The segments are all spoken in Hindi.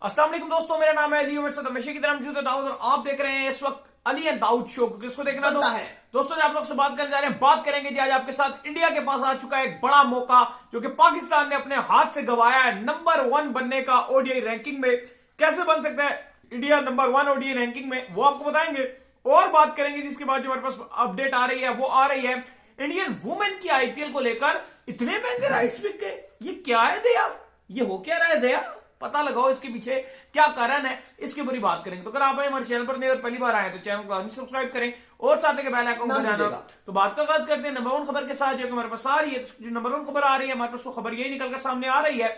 अस्सलाम वालेकुम दोस्तों, मेरा नाम है अली उमर सद हमेशा की तरह मौजूद है दाऊद और आप देख रहे हैं इस वक्त अली एंड दाऊद शो। किसको देखना बनता है। दोस्तों ने आप लोग से बात करने जा रहे हैं। बात करेंगे जी आज आपके साथ इंडिया के पास आ चुका है एक बड़ा मौका जो कि पाकिस्तान ने अपने हाथ से गंवाया है। नंबर 1 बनने का ओडीआई रैंकिंग में कैसे बन सकता है इंडिया नंबर 1 ओडीआई रैंकिंग में, वो आपको बताएंगे। और बात करेंगे जिसके बाद जो हमारे पास अपडेट आ रही है वो आ रही है इंडियन वुमेन की आईपीएल को लेकर इतने महंगे राइट्स बिक गए। ये क्या है दया, ये हो क्या रहा है दया, पता लगाओ इसके पीछे क्या कारण है, इसके ऊपर ही बात करेंगे। तो अगर आप हमारे चैनल पर नहीं और पहली बार आए तो चैनल को सब्सक्राइब करें और साथ के बेल आइकन को दबाना। तो बात का आगाज करते हैं नंबर 1 खबर के साथ जो हमारे पास आ रही है। जो नंबर 1 खबर आ रही है हमारे पास वो खबर यही निकलकर सामने आ रही है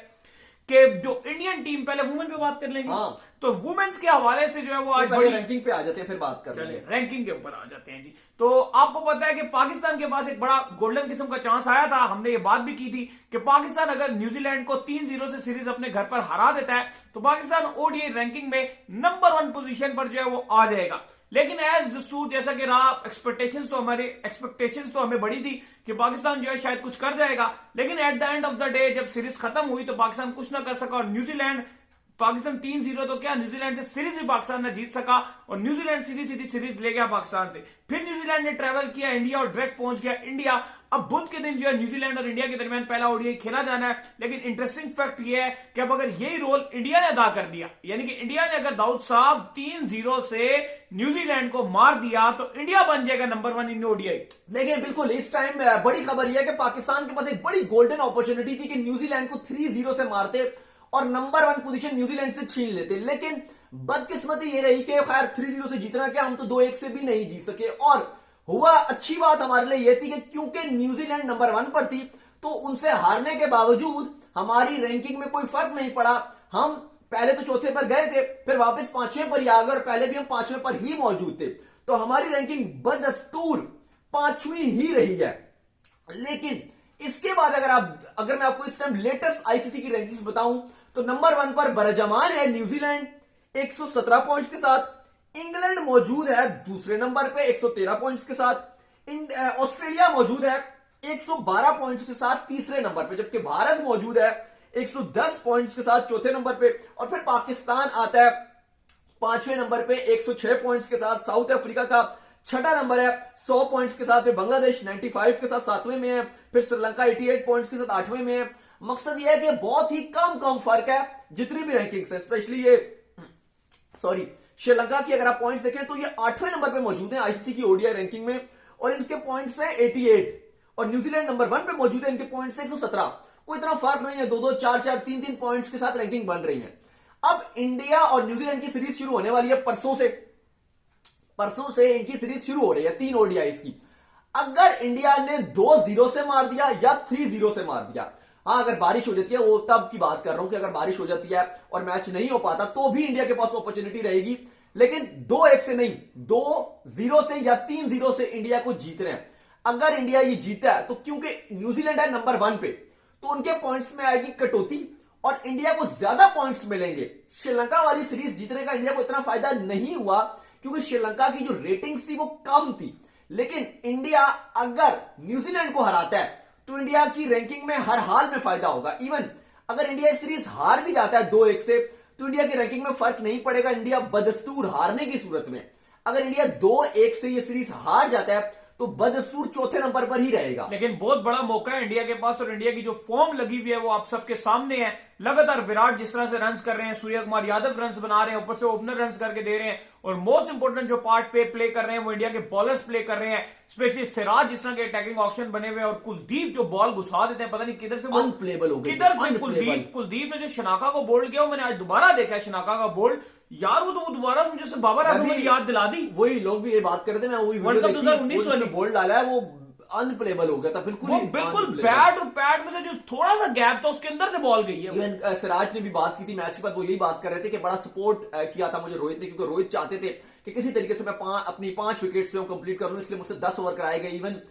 कि जो इंडियन टीम, पहले वुमेन पे बात कर लेंगे। तो वुमेन्स के हवाले से जो है वो आज पहले रैंकिंग पे आ जाते हैं फिर बात कर चलिए रैंकिंग के ऊपर आ जाते हैं जी। तो आपको पता है कि पाकिस्तान के पास एक बड़ा गोल्डन किस्म का चांस आया था। हमने ये बात भी की थी कि पाकिस्तान अगर न्यूजीलैंड को 3-0 से सीरीज अपने घर पर हरा देता है तो पाकिस्तान ओडीआई रैंकिंग में नंबर 1 पोजीशन पर जो है वो आ जाएगा। लेकिन एज दस्तूर जैसा कि रहा, एक्सपेक्टेशंस तो हमें बड़ी थी कि पाकिस्तान जो है शायद कुछ कर जाएगा, लेकिन at the end of the day जब सीरीज खत्म हुई तो पाकिस्तान कुछ ना कर सका और न्यूजीलैंड पाकिस्तान 3-0 तो क्या न्यूजीलैंड से सीरीज भी पाकिस्तान ने जीत सका और न्यूजीलैंड सीधी सीरीज ले गया पाकिस्तान से। फिर न्यूजीलैंड ने ट्रेवल किया इंडिया और डायरेक्ट पहुंच गया इंडिया। अब बुध के दिन जो है न्यूजीलैंड और इंडिया के दरमियान पहला ओडीआई खेला जाना है। लेकिन इंटरेस्टिंग फैक्ट ये है कि अब अगर यही रोल इंडिया ने अदा कर दिया, यानी कि इंडिया ने अगर दाऊद साहब 3-0 से न्यूजीलैंड को मार दिया तो इंडिया बन जाएगा नंबर 1 इन ओडीआई। लेकिन बिल्कुल इस टाइम बड़ी खबर यह है कि पाकिस्तान के पास एक बड़ी गोल्डन अपॉर्चुनिटी थी कि न्यूजीलैंड को 3-0 से मारते और नंबर 1 पोजीशन न्यूजीलैंड से छीन लेते। लेकिन बदकिस्मती ये रही कि खैर 3-0 से जीतना क्या, हम तो 2-1 से भी नहीं जीत सके। और हुआ अच्छी बात हमारे लिए यह थी कि क्योंकि न्यूजीलैंड नंबर 1 पर थी तो उनसे हारने के बावजूद हमारी रैंकिंग में कोई फर्क नहीं पड़ा। हम पहले तो चौथे पर गए थे, फिर वापस 5वें पर ही आ गए और पहले भी हम 5वें पर ही मौजूद थे। तो हमारी रैंकिंग बदस्तूर 5वीं ही रही है। लेकिन इसके बाद अगर मैं आपको इस टाइम लेटेस्ट आईसीसी की रैंकिंग्स बताऊं तो नंबर 1 पर बरजमान है न्यूजीलैंड 117 पॉइंट्स के साथ। इंग्लैंड मौजूद है दूसरे नंबर पे 113 पॉइंट्स के साथ। ऑस्ट्रेलिया मौजूद है 112 पॉइंट्स के साथ तीसरे नंबर पे, जबकि भारत मौजूद है 110 पॉइंट्स के साथ चौथे नंबर पे। और फिर पाकिस्तान आता है 5वें नंबर पे 106 पॉइंट्स के साथ। साउथ अफ्रीका का छठा नंबर है 100 पॉइंट्स के साथ। फिर बांग्लादेश 95 के साथ 7वें में है। फिर श्रीलंका 88 पॉइंट्स के साथ 8वें में है। मकसद यह है कि बहुत ही कम फर्क है जितनी भी रैंकिंग्स है, स्पेशली ये श्रीलंका की अगर आप पॉइंट्स देखें तो ये 8वें नंबर पे मौजूद है आईसीसी की ओडीआई रैंकिंग में और इनके पॉइंट्स हैं 88। और न्यूजीलैंड नंबर 1 पे मौजूद है, इनके पॉइंट्स 117। कोई इतना फर्क नहीं है, 2-2 4-4 3-3 पॉइंट्स के साथ रैंकिंग बन रही है। अब इंडिया और न्यूजीलैंड की सीरीज शुरू होने वाली है परसों से इनकी सीरीज शुरू हो रही है 3 ओडीआईस की। अगर इंडिया ने 2-0 से मार दिया या 3-0 से मार दिया, हाँ अगर बारिश हो जाती है, वो तब की बात कर रहा हूं कि अगर बारिश हो जाती है और मैच नहीं हो पाता तो भी इंडिया के पास अपॉर्चुनिटी रहेगी। लेकिन 2-1 से नहीं, 2-0 से या 3-0 से इंडिया को जीत रहे हैं। अगर इंडिया ये जीता है तो क्योंकि न्यूजीलैंड है नंबर 1 पे तो उनके पॉइंट्स में आएगी कटौती और इंडिया को ज्यादा पॉइंट्स मिलेंगे। श्रीलंका वाली सीरीज जीतने का इंडिया को इतना फायदा नहीं हुआ क्योंकि श्रीलंका की जो रेटिंग्स थी वो कम थी। लेकिन इंडिया अगर न्यूजीलैंड को हराता है तो इंडिया की रैंकिंग में हर हाल में फायदा होगा। इवन अगर इंडिया सीरीज हार भी जाता है 2-1 से तो इंडिया की रैंकिंग में फर्क नहीं पड़ेगा। इंडिया बदस्तूर हारने की सूरत में, अगर इंडिया 2-1 से ये सीरीज हार जाता है तो बदस्तूर चौथे नंबर पर ही रहेगा। लेकिन बहुत बड़ा मौका है इंडिया के पास और इंडिया की जो फॉर्म लगी हुई है वो आप सबके सामने है। लगातार विराट जिस तरह से रन्स कर रहे हैं, सूर्य कुमार यादव रन्स बना रहे हैं, ऊपर से ओपनर रन्स करके दे रहे हैं और मोस्ट इंपोर्टेंट जो पार्ट पे प्ले कर रहे हैं वो इंडिया के बॉलर्स प्ले कर रहे हैं। स्पेशली सिराज जिस तरह के अटैकिंग ऑप्शन बने हुए और कुलदीप जो बॉल घुसा देते हैं, पता नहीं किधर से अनप्लेबल हो गए, किधर से कुलदीप ने जो शनाका को बोल्ड किया, मैंने आज दोबारा देखा है शनाका का बोल्ड यार, वो दोबारा मुझे बाबर आजम ने याद दिला दी। वही लोग भी ये बात कर रहे थे, मैं वही वीडियो देखी, 2019 वाली बोल्ड डाला है वो अनप्लेबल हो गया था बिल्कुल बैट और पैड में से जो थोड़ा सा गैप था उसके अंदर से बॉल गई है। सिराज ने भी बात की थी मैच के बाद, वो यही बात कर रहे थे कि बड़ा सपोर्ट किया था मुझे रोहित ने, क्योंकि रोहित चाहते थे कि किसी तरीके से मैं अपनी 5 विकेट से कंप्लीट कर लूं, इसलिए मुझसे 10 ओवर कराए गए। इवन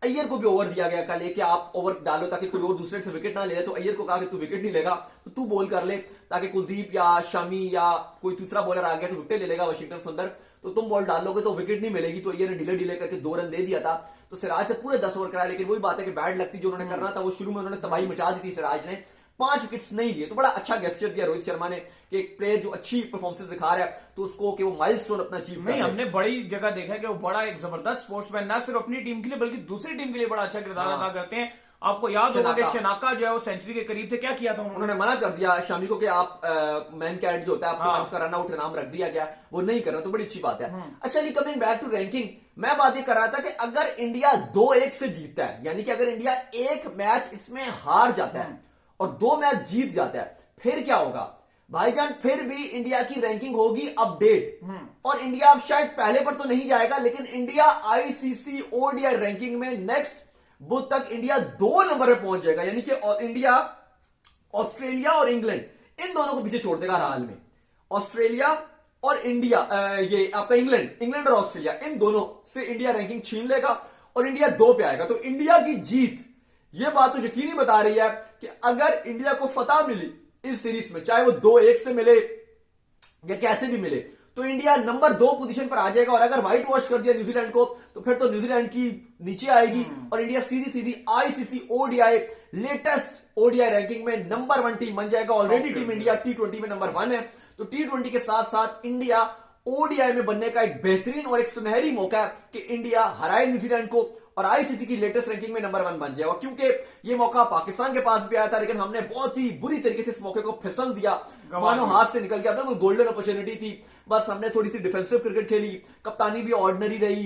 अय्यर को भी ओवर दिया गया कल कि आप ओवर डालो ताकि कोई और दूसरे से विकेट ना ले ले। तो अय्यर को कहा कि तू विकेट नहीं लेगा तो तू बॉल कर ले, ताकि कुलदीप या शमी या कोई दूसरा बॉलर आ गया तो विकेट ले लेगा वाशिंगटन सुंदर, तो तुम बॉल डाल लोगे तो विकेट नहीं मिलेगी। तो अय्यर ने ढीले करके 2 रन दे दिया था। तो सिराज से पूरे 10 ओवर कराया, लेकिन वही बात है कि बैड लगती जो उन्होंने करना था वो शुरू में उन्होंने तबाही मचा दी थी सिराज ने। 5 विकेट्स नहीं लिए। तो बड़ा अच्छा गेस्चर दिया रोहित शर्मा ने कि एक प्लेयर जो अच्छी परफॉर्मेंस दिखा रहा है तो उसको कि वो माइलस्टोन अपना अचीव नहीं, हमने बड़ी जगह देखा है कि वो बड़ा एक जबरदस्त स्पोर्ट्समैन ना सिर्फ अपनी टीम के लिए बल्कि दूसरी टीम के लिए बड़ा अच्छा किरदार अदा करते हैं। आपको याद होगा कि शनाका जो है वो सेंचुरी के करीब थे, क्या किया था उन्होंने मना कर दिया शामी को कि आप मैन कैट जो होता है आपके उसका रन आउट नाम रख दिया गया, वो नहीं कर रहा, तो बड़ी अच्छी बात है। अच्छा जी, कमिंग बैक टू रैंकिंग, मैं बात ये कर रहा था कि अगर इंडिया 2-1 से जीतता है, यानी कि अगर इंडिया एक मैच इसमें हार जाता है और 2 मैच जीत जाता है, फिर क्या होगा भाईजान? फिर भी इंडिया की रैंकिंग होगी अपडेट और इंडिया अब शायद पहले पर तो नहीं जाएगा, लेकिन इंडिया आईसीसी ओडीआई रैंकिंग में नेक्स्ट बुध तक इंडिया 2 नंबर पर पहुंच जाएगा, यानी कि इंडिया ऑस्ट्रेलिया और इंग्लैंड इन दोनों को पीछे छोड़ देगा हर हाल में। ऑस्ट्रेलिया और इंडिया, ये आपका इंग्लैंड और ऑस्ट्रेलिया, इन दोनों से इंडिया रैंकिंग छीन लेगा और इंडिया 2 पे आएगा। तो इंडिया की जीत, यह बात तो यकीनी बता रही है कि अगर इंडिया को फतह मिली इस सीरीज में, चाहे वो 2-1 से मिले या कैसे भी मिले, तो इंडिया नंबर 2 पोजीशन पर आ जाएगा। और अगर व्हाइट वॉश कर दिया न्यूजीलैंड को तो फिर तो न्यूजीलैंड की नीचे आएगी और इंडिया सीधी सीधी ICC ODI latest ODI ranking में नंबर 1 टीम बन जाएगा। ऑलरेडी टीम इंडिया T20 में नंबर 1 है, तो T20 के साथ साथ इंडिया ओडीआई में बनने का एक बेहतरीन और एक सुनहरी मौका है कि इंडिया हराए न्यूजीलैंड को और आईसीसी की लेटेस्ट रैंकिंग में नंबर 1 बन जाएगा। क्योंकि ये मौका पाकिस्तान के पास भी आया था, लेकिन हमने बहुत ही बुरी तरीके से इस मौके को फिसल दिया, मानो हाथ से निकल गया। बिल्कुल गोल्डन अपॉर्चुनिटी थी, बस हमने थोड़ी सी डिफेंसिव क्रिकेट खेली, कप्तानी भी ऑर्डिनरी रही,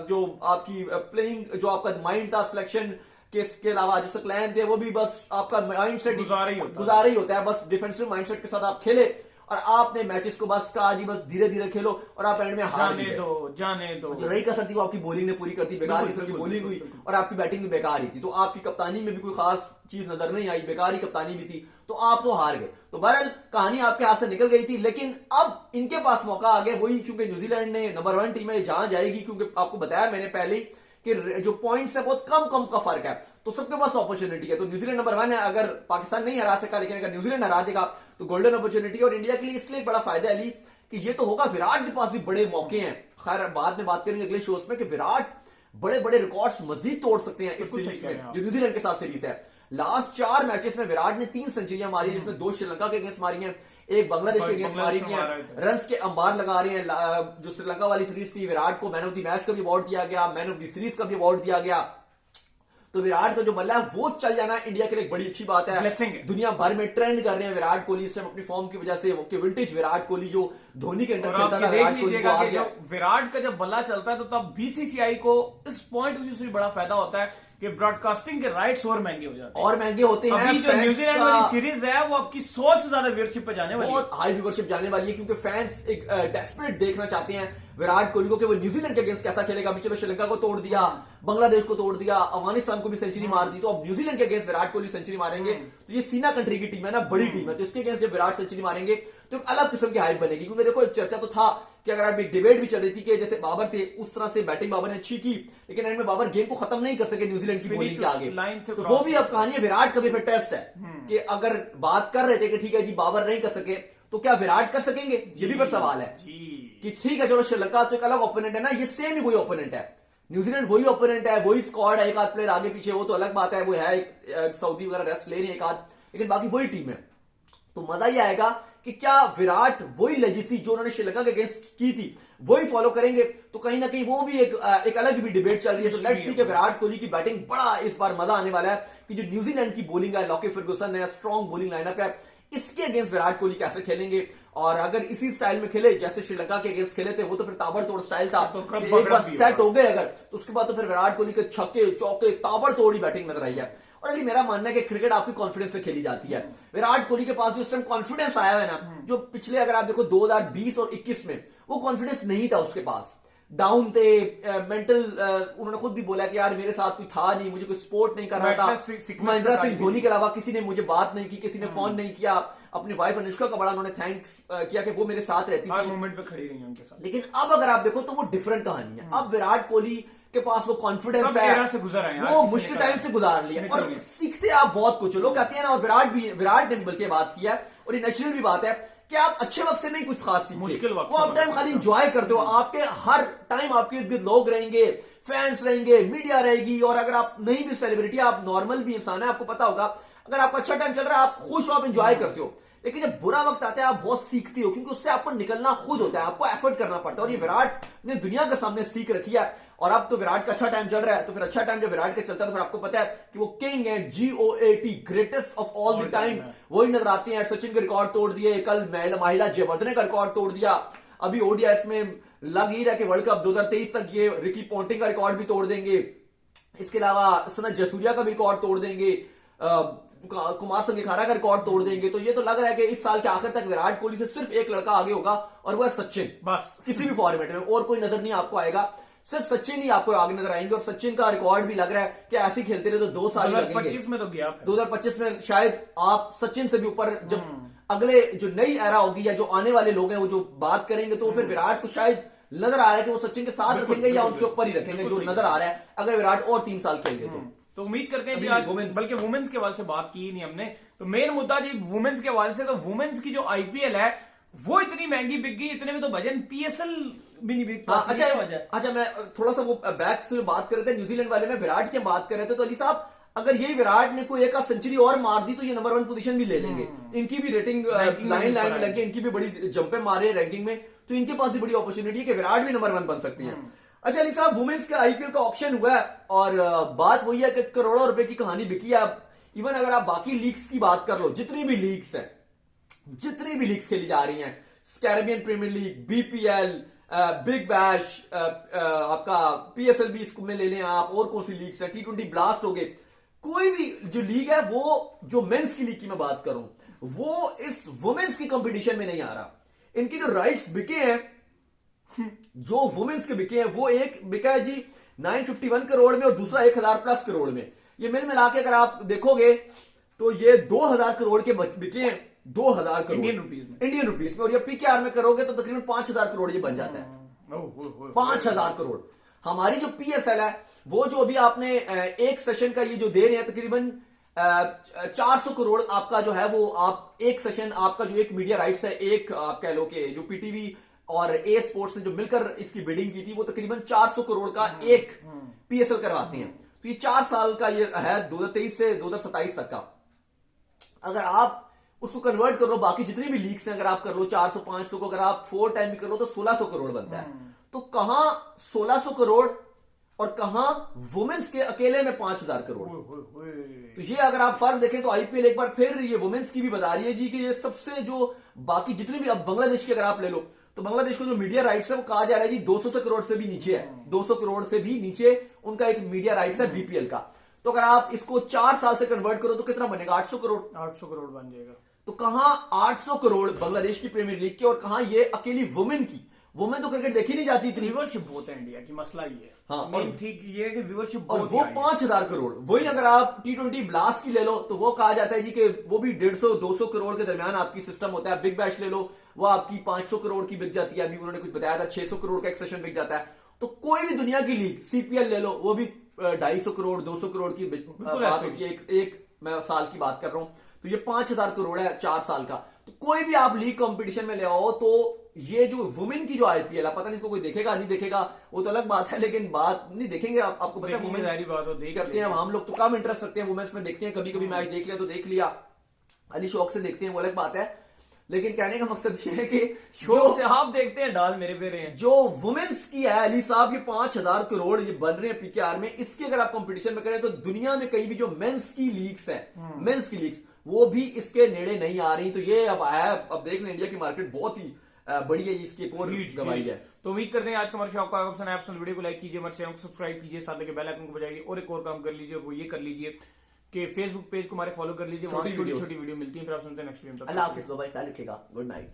जो आपकी प्लेइंग, जो आपका माइंड था सिलेक्शन के अलावा जो सकलैन थे वो भी बस आपका माइंड सेट गुजारा ही होता है, बस डिफेंसिव माइंडसेट के साथ आप खेले और आपने मैचेस को बस कहा जी बस धीरे धीरे खेलो और आप एंड में हार गए। जाने दो जो रही कसर थी वो आपकी बॉलिंग ने पूरी कर दी, बेकार किस्म की बॉलिंग हुई और आपकी बैटिंग भी बेकार ही थी, तो आपकी कप्तानी में भी कोई खास चीज नजर नहीं आई, बेकार ही कप्तानी भी थी, तो आप तो हार गए। तो बहरहाल कहानी आपके हाथ से निकल गई थी, लेकिन अब इनके पास मौका आ गया वही, क्योंकि न्यूजीलैंड ने नंबर 1 टीम है जहां जाएगी, क्योंकि आपको बताया मैंने पहले ही कि जो पॉइंट्स है बहुत कम का फर्क है, तो सबके पास अपॉर्चुनिटी है। तो न्यूजीलैंड नंबर 1 है, अगर पाकिस्तान नहीं हरा सका, लेकिन अगर न्यूजीलैंड हरा देगा तो गोल्डन अपॉर्चुनिटी। और इंडिया के लिए इसलिए बड़ा फायदा अली कि ये तो होगा, विराट के पास भी बड़े मौके हैं। खैर बाद में बात करेंगे अगले शोज में कि विराट बड़े बड़े रिकॉर्ड्स मजीद तोड़ सकते हैं इस सीरीज में, जो न्यूजीलैंड के साथ सीरीज है। लास्ट 4 मैचेस में विराट ने 3 सेंचुरियां मारी, जिसमें 2 श्रीलंका के अगेंस्ट मारी हैं, एक बांग्लादेश के अगेंस्ट मारी है। रन्स के अंबार लगा रहे हैं। जो श्रीलंका वाली सीरीज थी, विराट को मैन ऑफ द मैच का भी अवार्ड दिया गया, मैन ऑफ द सीरीज का भी अवार्ड दिया गया। तो विराट का जो बल्ला है वो चल जाना इंडिया के लिए एक बड़ी अच्छी बात है। दुनिया भर में ट्रेंड कर रहे हैं विराट कोहली इस टाइम अपनी फॉर्म की वजह से, कि विंटेज विराट कोहली जो धोनी के अंदर खेलता था, विराट कोहली को आ गया। विराट का जब बल्ला चलता है तो तब बीसीसीआई को इस पॉइंट ऑफ व्यू से बड़ा फायदा होता है कि ब्रॉडकास्टिंग के राइट्स और महंगे हो जाते हैं, और महंगे होते हैं। अभी जो न्यूजीलैंड वाली सीरीज है वो आपकी 100 से ज्यादा व्यूअरशिप पे जाने वाली है, बहुत हाई व्यूअरशिप जाने वाली है, क्योंकि फैंस एक डेस्परेट देखना चाहते हैं विराट कोहली को कि वो न्यूजीलैंड के अगेंस्ट कैसा खेलेगा। अभी चलो श्रीलंका को तोड़ दिया, बांग्लादेश को तोड़ दिया, अफगानिस्तान को भी सेंचुरी मार दी, तो अब न्यूजीलैंड के अगेंस्ट विराट कोहली सेंचुरी मारेंगे तो ये सीना कंट्री की टीम है ना, बड़ी टीम है, तो इसके अगेंस्ट जब विराट सेंचुरी मारेंगे तो एक अलग किस्म की हाइप बनेगी। क्योंकि देखो एक चर्चा तो था कि अगर आप एक डिबेट भी चल रही थी कि जैसे बाबर थे उस तरह से बैटिंग बाबर ने अच्छी की, लेकिन एंड में बाबर गेम को खत्म नहीं कर सके न्यूजीलैंड की बॉलिंग के आगे, तो वो भी अब कहानी है विराट का भी फिर टेस्ट है कि अगर बात कर रहे थे कि ठीक है जी बाबर नहीं कर सके तो क्या विराट कर सकेंगे, ये भी पर सवाल है कि ठीक है चलो श्रीलंका तो एक अलग ओपोनेंट है ना, ये सेम ही वही ओपोनेंट है, न्यूजीलैंड वही ओपोनेंट है, वही स्क्वाड है, एक आध प्लेयर आगे पीछे हो तो अलग बात है, वो है एक सऊदी वगैरह रेस्ट ले रहे हैं एक आध, लेकिन बाकी वही टीम है। तो मजा ये आएगा कि क्या विराट वही लेजेसी जो उन्होंने श्रीलंका के अगेंस्ट की थी वही फॉलो करेंगे, तो कहीं ना कहीं वो भी एक अलग भी डिबेट चल रही है। तो लेट्स सी कि विराट कोहली की बैटिंग बड़ा इस बार मजा आने वाला है कि जो न्यूजीलैंड की बॉलिंग है, लॉकी फर्गुसन है, स्ट्रॉन्ग बॉलिंग लाइनअप है, इसके अगेंस्ट विराट कोहली कैसे खेलेंगे। और अगर इसी स्टाइल में खेले जैसे श्रीलंका के अगेंस्ट खेले थे, वो तो फिर ताबड़तोड़ स्टाइल था, तो एक बार सेट हो गए अगर, तो उसके बाद तो फिर विराट कोहली के छक्के चौके ताबड़तोड़ी बैटिंग नजर आई है। और अभी मेरा मानना है कि क्रिकेट आपकी कॉन्फिडेंस से खेली जाती है। विराट कोहली के पास जो इस टाइम कॉन्फिडेंस आया है ना, जो पिछले अगर आप देखो 2020 और 21 में वो कॉन्फिडेंस नहीं था उसके पास, डाउन थे, मेंटल, उन्होंने खुद भी बोला कि यार मेरे साथ कोई था नहीं, मुझे कोई सपोर्ट नहीं कर रहा था, महेंद्र सिंह धोनी के अलावा किसी ने मुझे बात नहीं की, किसी ने फोन नहीं किया, अपनी वाइफ अनुष्का का बड़ा उन्होंने थैंक्स किया कि वो मेरे साथ रहती थी, मोमेंट पे खड़ी रही उनके साथ। लेकिन अब अगर आप देखो तो वो डिफरेंट कहानी है। अब विराट कोहली के पास वो कॉन्फिडेंस है, से वो मुश्किल टाइम से गुजार लिया और सीखते आप बहुत कुछ, लोग कहते हैं ना, और विराट ने बल्कि बात किया और ये नेचुरल भी बात है कि आप अच्छे वक्त से नहीं कुछ खास सीखते, मुश्किल वक्त वो आप टाइम खाली एंजॉय करते हो, आपके हर टाइम आपके इर्द गिर्द लोग रहेंगे, फैंस रहेंगे, मीडिया रहेगी, और अगर आप नहीं भी सेलिब्रिटी, आप नॉर्मल भी इंसान है, आपको पता होगा अगर आपका अच्छा टाइम चल रहा है, आप खुश हो, आप एंजॉय करते हो, लेकिन जब बुरा वक्त आता है आप बहुत सीखते हो, क्योंकि उससे आपको निकलना खुद होता है, आपको एफर्ट करना पड़ता है। और ये विराट ने दुनिया के सामने सीख रखी है। और अब तो विराट का अच्छा टाइम चल रहा है, तो फिर अच्छा टाइम जब विराट का चलता है तो फिर आपको पता है कि वो किंग है, GOAT, greatest of all the time, वही नजर आते हैं। सचिन के रिकॉर्ड तोड़ दिए, कल महिला जयवर्धने का रिकॉर्ड तोड़ दिया, अभी ODIs में लग ही रहा है कि वर्ल्ड कप 2023 तक ये रिकी पॉन्टिंग का रिकॉर्ड भी तोड़ देंगे। इसके अलावा सनत जयसूर्या का भी रिकॉर्ड तोड़ देंगे, कुमार संगकारा का रिकॉर्ड तोड़ देंगे। तो ये तो लग रहा है कि इस साल के आखिर तक विराट कोहली से सिर्फ एक लड़का आगे होगा, और वो है सचिन। बस किसी भी फॉर्मेट में और कोई नजर नहीं आपको आएगा, सिर्फ सचिन ही आपको आगे नजर आएंगे। और सचिन का रिकॉर्ड भी लग रहा है कि ऐसे ही खेलते रहे तो 2 साल लगेंगे। 2025 में तो गया, 2025 में शायद आप सचिन से भी ऊपर, जब अगले जो नई एरा होगी या जो आने वाले लोग हैं वो जो बात करेंगे, तो फिर विराट को शायद नजर आ रहा है कि वो सचिन के साथ रखेंगे या उनसे ऊपर ही रखेंगे, जो नजर आ रहा है अगर विराट और 3 साल खेल गए तो उम्मीद करते हैं कि आज बल्कि वुमेन्स के हवाले से बात की ही नहीं हमने, तो मेन मुद्दा जी वुमेन्स के हवाले से, तो वुमेन्स की जो IPL है वो इतनी महंगी बिक गई, इतने में तो भजन PSL भी नहीं बिक पाती। अच्छा, मैं थोड़ा सा वो बैक से बात कर रहे थे न्यूजीलैंड वाले में, विराट की बात कर रहे थे, तो अली साहब अगर यही विराट ने कोई एक सेंचुरी और मार दी तो ये नंबर 1 पोजीशन भी ले लेंगे। इनकी भी रेटिंग लाइन में लगी, इनकी भी बड़ी जंपे मारे रैंकिंग में, तो इनके पास भी बड़ी अपॉर्चुनिटी है कि विराट भी नंबर 1 बन सकती है। अच्छा अली साहब, वुमेन्स के IPL का ऑप्शन हुआ है और बात वही है कि करोड़ों रुपए की कहानी बिकी है। इवन अगर आप बाकी लीग्स की बात कर लो, जितनी भी लीग्स हैं, जितनी भी लीग्स खेली जा रही हैं, Caribbean Premier League, BPL, Big Bash, आपका PSL भी इसको में ले लें आप, और कौन सी लीग्स हैं, T20 ब्लास्ट हो गए, कोई भी जो लीग है, वो जो मेंस की लीग की मैं बात करूं, वो इस वुमेन्स की कंपटीशन में नहीं आ रहा। इनकी जो राइट्स बिके हैं, जो वुमेन्स के बिके हैं, वो एक बिका है जी 951 करोड़ में और दूसरा 1000+ करोड़ में। ये मिल मिला के अगर आप देखोगे तो ये 2000 करोड़ के बिके हैं, 2000 करोड़ इंडियन रुपीज में। और ये PKR में करोगे तो तकरीबन 5000 करोड़ ये बन जाता है। 5000 करोड़। हमारी जो PSL है, वो जो अभी आपने एक सेशन का ये जो दे रहे हैं, तकरीबन 400 करोड़ आपका जो है, वो आप एक सेशन आपका जो एक मीडिया राइट्स है, एक आप कह लो कि जो PTV और A स्पोर्ट्स ने जो मिलकर इसकी बिडिंग की थी, वो तकरीबन 400 करोड़ का एक PSL करवाते हैं। तो ये 4 साल का ये है, 2023 से 2027 तक का। अगर आप उसको कन्वर्ट कर लो, बाकी जितनी भी लीग्स हैं अगर आप कर लो 400 500 को अगर आप 4 टाइम भी कर लो तो 1600 करोड़ बनता है। तो कहां 1600 करोड़ और कहां वुमेन्स के अकेले में 5000 करोड़। तो ये अगर आप फर्क देखें तो IPL एक बार फिर ये वुमेन्स की भी बता रही है जी कि ये सबसे जो बाकी जितनी भी, अब बांग्लादेश की अगर आप ले लो तो बांग्लादेश को जो मीडिया राइट्स है वो कहा जा रहा है जी 200 करोड़ से भी नीचे है, 200 करोड़ से भी नीचे उनका एक मीडिया राइट्स है BPL का। तो अगर आप इसको 4 साल से कन्वर्ट करो तो कितना बनेगा? 800 करोड़। 800 करोड़ बन जाएगा। तो कहां 800 करोड़ बांग्लादेश की प्रीमियर लीग के और कहां ये अकेली वुमेन की। वुमेन तो क्रिकेट देखी नहीं जाती इतनी। व्यूअरशिप बहुत है इंडिया की, मसला ये है। हाँ, मेन ठीक ये है कि व्यूअरशिप और वो 5000 करोड़। वही अगर आप T20 ब्लास्ट की ले लो तो वो कहा जाता है जी कि वो भी 150-200 करोड़ के दरमियान आपकी सिस्टम होता है। बिग बैश ले लो, वो आपकी 500 करोड़ की बिक जाती है। अभी उन्होंने कुछ बताया था 600 करोड़ का एक सेशन बिक जाता है। तो कोई भी दुनिया की लीग, CPL ले लो, वो भी 250 करोड़ 200 करोड़ की बात होती है। एक मैं साल की बात कर रहा हूं, तो ये 5000 करोड़ है 4 साल का। तो कोई भी आप लीग कंपटीशन में ले आओ तो ये जो वुमेन की जो IPL है, पता नहीं इसको कोई देखेगा नहीं देखेगा वो तो अलग बात है, लेकिन बात नहीं देखेंगे आपको पता है वुमेन्स करते हैं। हम लोग तो कम इंटरेस्ट रखते हैं वुमेन्स में, देखते हैं कभी कभी मैच देख लिया तो देख लिया, अली शौक से देखते हैं वो अलग बात है। लेकिन कहने का मकसद ये है कि शौक से आप देखते हैं, डाल मेरे पे रहे हैं। जो वुमेन्स की है अली साहब, ये 5000 करोड़ ये बन रहे हैं PKR में। इसके अगर आप कंपटीशन में करें तो दुनिया में कहीं भी जो मेंस की लीग्स है, मेंस की लीग्स, वो भी इसके नेड़े नहीं आ रही। तो ये अब आया, अब देख लें, इंडिया की मार्केट बहुत ही बड़ी है, इसकी एक और गवाही है। तो उम्मीद करते हैं आज का हमारे शो आपको पसंद आया। वीडियो को लाइक कीजिए, हमारे चैनल को सब्सक्राइब कीजिए, साथ लगे बेल आइकन को बजाइए, और एक और काम कर लीजिए, वो ये कर लीजिए कि फेसबुक पेज को हमारे फॉलो कर लीजिए, वहां छोटी छोटी वीडियो मिलती है। फिर आप सुनते हैं नेक्स्ट वीडियो। अल्लाह हाफिज़, बाय बाय, ख्याल रखिएगा, गुड नाइट।